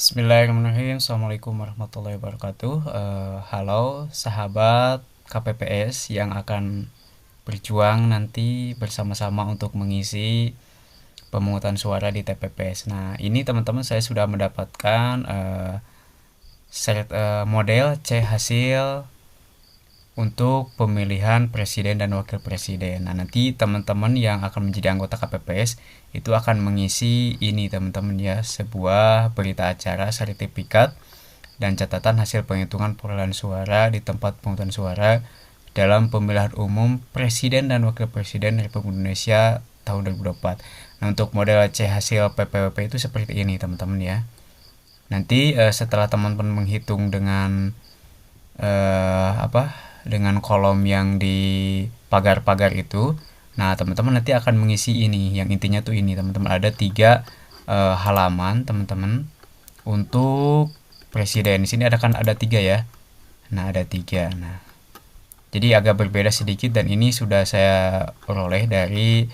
Bismillahirrahmanirrahim. Assalamualaikum warahmatullahi wabarakatuh. Halo sahabat KPPS yang akan berjuang nanti bersama-sama untuk mengisi pemungutan suara di TPPS. Nah, ini teman-teman saya sudah mendapatkan model C hasil untuk pemilihan presiden dan wakil presiden. Nah, nanti teman-teman yang akan menjadi anggota KPPS itu akan mengisi ini teman-teman ya, sebuah berita acara, sertifikat, dan catatan hasil penghitungan perolehan suara di tempat pemungutan suara dalam pemilihan umum presiden dan wakil presiden Republik Indonesia tahun 2024. Nah, untuk model C hasil PPWP itu seperti ini teman-teman ya. Nanti setelah teman-teman menghitung dengan dengan kolom yang di pagar-pagar itu, nah teman-teman nanti akan mengisi ini, yang intinya tuh ini teman-teman, ada 3 halaman teman-teman untuk presiden. Di sini ada 3 ya. Nah, ada 3. Nah, jadi agak berbeda sedikit, dan ini sudah saya peroleh dari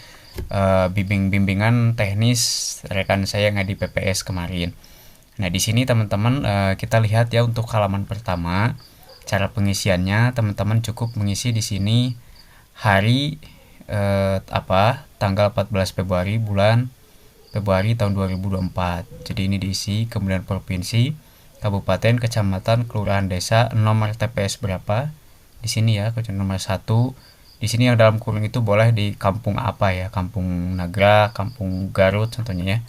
bimbingan teknis rekan saya yang ada di PPS kemarin. Nah, di sini teman-teman kita lihat ya, untuk halaman pertama cara pengisiannya, teman-teman cukup mengisi di sini hari tanggal 14 Februari bulan Februari tahun 2024. Jadi ini diisi, kemudian provinsi, kabupaten, kecamatan, kelurahan, desa, nomor TPS berapa di sini ya, nomor 1. Di sini yang dalam kurung itu boleh di kampung apa ya, Kampung Nagra, Kampung Garut contohnya ya.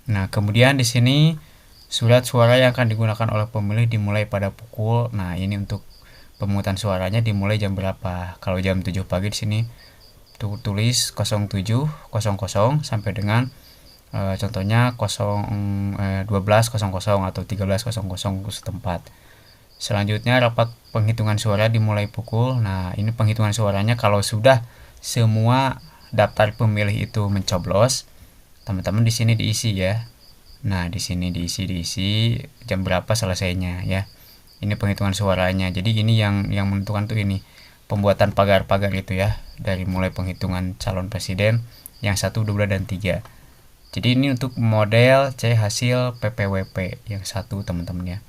Nah, kemudian di sini surat suara yang akan digunakan oleh pemilih dimulai pada pukul. Nah, ini untuk pemungutan suaranya dimulai jam berapa? Kalau jam 7 pagi di sini tulis 07.00 sampai dengan contohnya 12.00 atau 13.00 setempat. Selanjutnya rapat penghitungan suara dimulai pukul. Nah, ini penghitungan suaranya kalau sudah semua daftar pemilih itu mencoblos, teman-teman di sini diisi ya. Nah, di sini diisi jam berapa selesainya ya. Ini penghitungan suaranya. Jadi ini yang menentukan tuh ini pembuatan pagar-pagar itu ya, dari mulai penghitungan calon presiden yang 1, 2, dan 3. Jadi ini untuk model C hasil PPWP yang 1 teman-teman ya.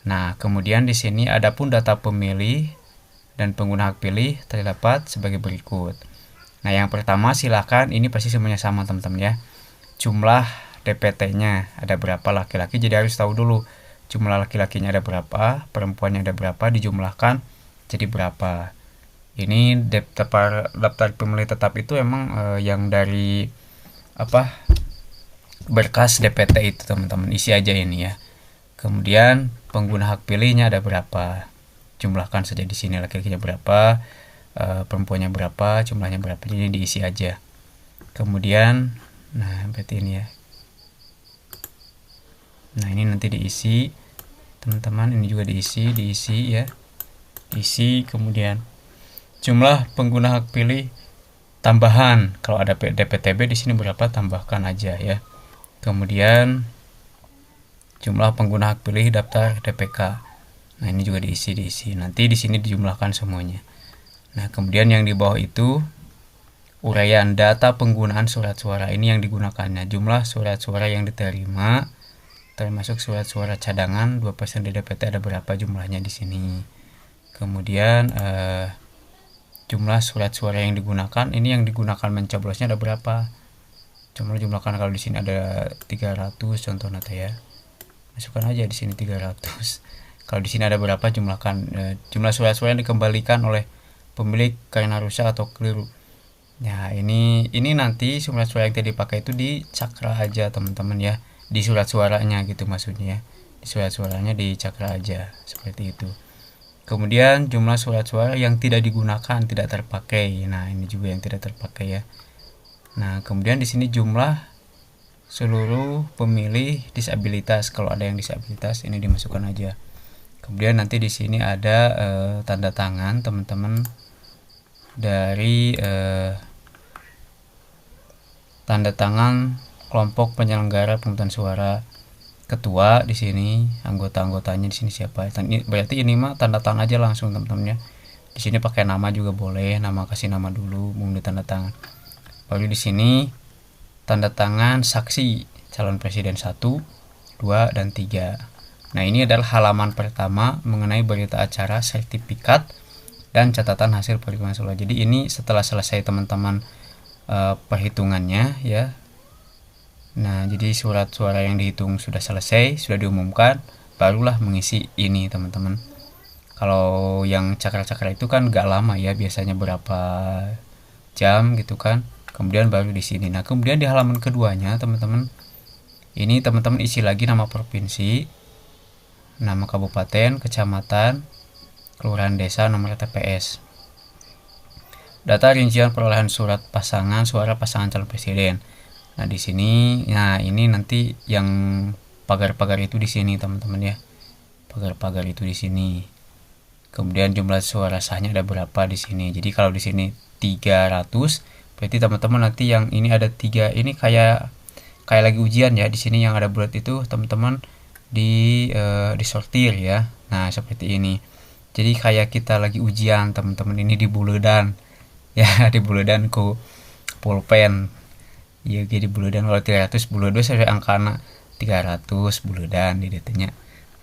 Nah, kemudian di sini adapun data pemilih dan pengguna hak pilih terdapat sebagai berikut. Nah, yang pertama silakan, ini pasti semuanya sama teman-teman ya. Jumlah DPT-nya ada berapa laki-laki, jadi harus tahu dulu jumlah laki-lakinya ada berapa, perempuannya ada berapa, dijumlahkan jadi berapa. Ini daftar pemilih tetap itu emang yang dari berkas DPT itu teman-teman, isi aja ini ya. Kemudian pengguna hak pilihnya ada berapa, jumlahkan saja di sini, laki-lakinya berapa, perempuannya berapa, jumlahnya berapa, jadi diisi aja. Kemudian nah berarti ini ya. Nah, ini nanti diisi teman-teman, ini juga diisi ya, isi. Kemudian jumlah pengguna hak pilih tambahan, kalau ada DPTB di sini berapa, tambahkan aja ya. Kemudian jumlah pengguna hak pilih daftar DPK, nah ini juga diisi, nanti di sini dijumlahkan semuanya. Nah, kemudian yang di bawah itu uraian data penggunaan surat suara, ini yang digunakannya, jumlah surat suara yang diterima termasuk surat suara cadangan 2% di DPT ada berapa jumlahnya di sini. Kemudian jumlah surat suara yang digunakan, ini yang digunakan mencoblosnya ada berapa, jumlahkan. Kalau di sini ada 300 contoh nata ya, masukkan aja di sini 300. Kalau di sini ada berapa, jumlahkan. Jumlah surat suara yang dikembalikan oleh pemilik karena rusak atau keliru. Nah, ini nanti surat suara yang tadi dipakai itu dicakra aja teman-teman ya, di surat suaranya gitu maksudnya ya. Di surat suaranya dicakra aja seperti itu. Kemudian jumlah surat suara yang tidak digunakan, tidak terpakai. Nah, ini juga yang tidak terpakai ya. Nah, kemudian di sini jumlah seluruh pemilih disabilitas, kalau ada yang disabilitas ini dimasukkan aja. Kemudian nanti di sini ada tanda tangan teman-teman dari tanda tangan kelompok penyelenggara pemungutan suara, ketua di sini, anggota-anggotanya di sini siapa. Berarti ini mah tanda tangan aja langsung teman-teman ya. Di sini pakai nama juga boleh, nama, kasih nama dulu, belum tanda tangan. Baru di sini tanda tangan saksi calon presiden 1, 2, dan 3. Nah, ini adalah halaman pertama mengenai berita acara, sertifikat, dan catatan hasil perhitungan suara. Jadi ini setelah selesai teman-teman perhitungannya ya. Nah, jadi surat suara yang dihitung sudah selesai, sudah diumumkan, barulah mengisi ini teman-teman. Kalau yang cakra-cakra itu kan gak lama ya, biasanya berapa jam gitu kan. Kemudian baru di sini. Nah, kemudian di halaman keduanya teman-teman, ini teman-teman isi lagi nama provinsi, nama kabupaten, kecamatan, kelurahan, desa, nomor TPS. Data rincian perolehan surat pasangan suara pasangan calon presiden. Nah, di sini, nah ini nanti yang pagar-pagar itu di sini teman-teman ya. Pagar-pagar itu di sini. Kemudian jumlah suara sahnya ada berapa di sini. Jadi kalau di sini 300, berarti teman-teman nanti yang ini ada 3, ini kayak lagi ujian ya. Di sini yang ada bulat itu teman-teman disortir ya. Nah, seperti ini. Jadi kayak kita lagi ujian teman-teman, ini di buledan ya, di buledan ku pulpen ya. Jadi buledan kalau 300 buledan sampai angkana 300 buledan di detanya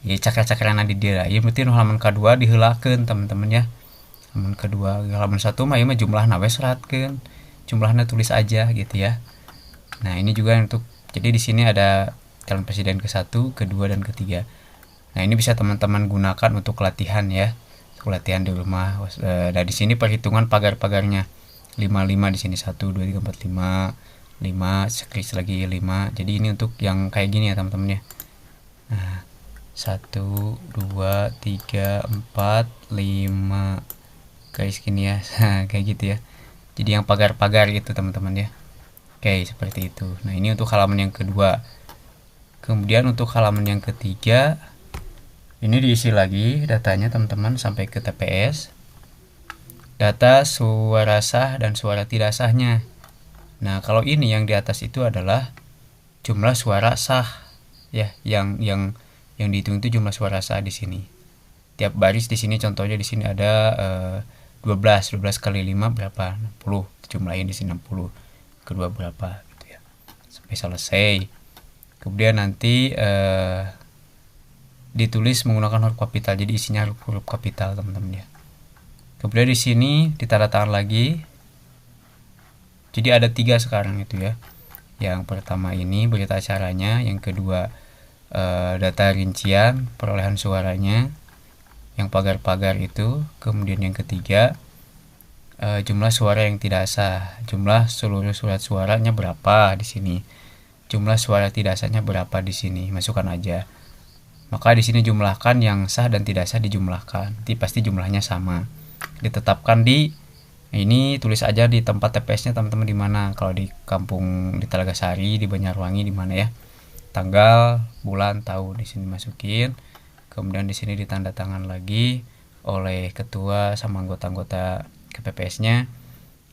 ya, cakra-cakrana di dia ya. Berarti halaman kedua diheulakeun teman-teman ya. Halaman kedua, halaman 1 mah mah jumlahna we seratkeun, jumlahnya tulis aja gitu ya. Nah, ini juga untuk, jadi di sini ada calon presiden ke-1, ke-2, dan ke-3. Nah, ini bisa teman-teman gunakan untuk latihan ya, untuk latihan di rumah. Nah, di sini perhitungan pagar-pagarnya 55 di sini 1 2 3 4 5 sekris lagi 5. Jadi ini untuk yang kayak gini ya teman-teman ya. Nah, 1 2 3 4 5 garis gini ya. Kayak gitu ya. Jadi yang pagar-pagar gitu teman-teman ya. Oke, seperti itu. Nah, ini untuk halaman yang kedua. Kemudian untuk halaman yang ketiga, ini diisi lagi datanya teman-teman sampai ke TPS. Data suara sah dan suara tidak sahnya. Nah, kalau ini yang di atas itu adalah jumlah suara sah ya, yang dihitung itu jumlah suara sah di sini. Tiap baris di sini contohnya di sini ada 12 kali 5 berapa? 60. Jumlahin di sini 60. Kedua berapa gitu ya. Sampai selesai. Kemudian nanti ditulis menggunakan huruf kapital. Jadi isinya huruf kapital teman-teman ya. Kemudian di sini ditanda tangan lagi. Jadi ada 3 sekarang itu ya. Yang pertama ini berita acaranya, yang kedua data rincian perolehan suaranya, yang pagar-pagar itu, kemudian yang ketiga jumlah suara yang tidak sah. Jumlah seluruh surat suaranya berapa di sini. Jumlah suara tidak sahnya berapa di sini. Masukkan aja. Maka di sini jumlahkan yang sah dan tidak sah dijumlahkan. Nanti pasti jumlahnya sama. Ditetapkan di ini, tulis aja di tempat TPS-nya teman-teman di mana. Kalau di kampung di Talaga Sari, di Banyarwangi di mana ya. Tanggal, bulan, tahun di sini masukin. Kemudian di sini ditanda tangan lagi oleh ketua sama anggota-anggota KPPS-nya.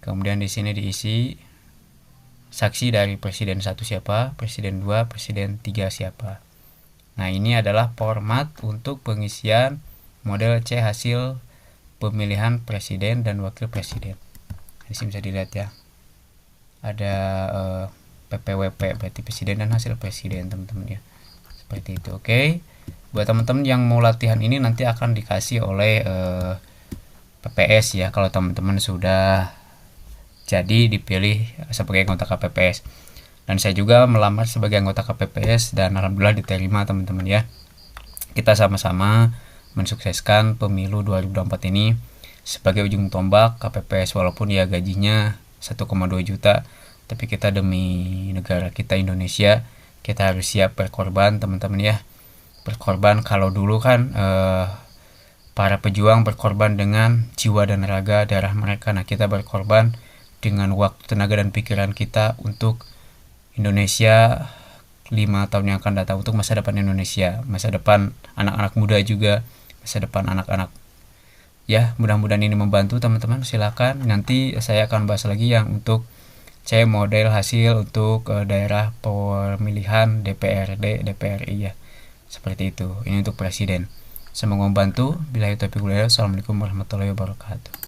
Kemudian di sini diisi saksi dari presiden 1 siapa, presiden 2, presiden 3 siapa. Nah, ini adalah format untuk pengisian model C hasil pemilihan presiden dan wakil presiden. Di sini bisa dilihat ya. Ada PPWP berarti presiden dan hasil presiden teman-teman ya. Seperti itu. Oke. Buat teman-teman yang mau latihan ini nanti akan dikasih oleh PPS ya, kalau teman-teman sudah jadi dipilih sebagai anggota KPPS. Dan saya juga melamar sebagai anggota KPPS dan alhamdulillah diterima teman-teman ya. Kita sama-sama mensukseskan pemilu 2024 ini sebagai ujung tombak KPPS, walaupun ya gajinya 1,2 juta, tapi kita demi negara kita Indonesia, kita harus siap berkorban teman-teman ya. Berkorban, kalau dulu kan para pejuang berkorban dengan jiwa dan raga darah mereka. Nah, kita berkorban dengan waktu, tenaga, dan pikiran kita untuk Indonesia 5 tahun yang akan datang, untuk masa depan Indonesia, masa depan anak-anak muda juga, masa depan anak-anak ya. Mudah-mudahan ini membantu teman-teman. Silakan nanti saya akan bahas lagi yang untuk C model hasil untuk daerah pemilihan DPRD, DPRI ya, seperti itu. Ini untuk presiden. Semoga membantu. Billahi taufiq wal hidayah. Assalamualaikum warahmatullahi wabarakatuh.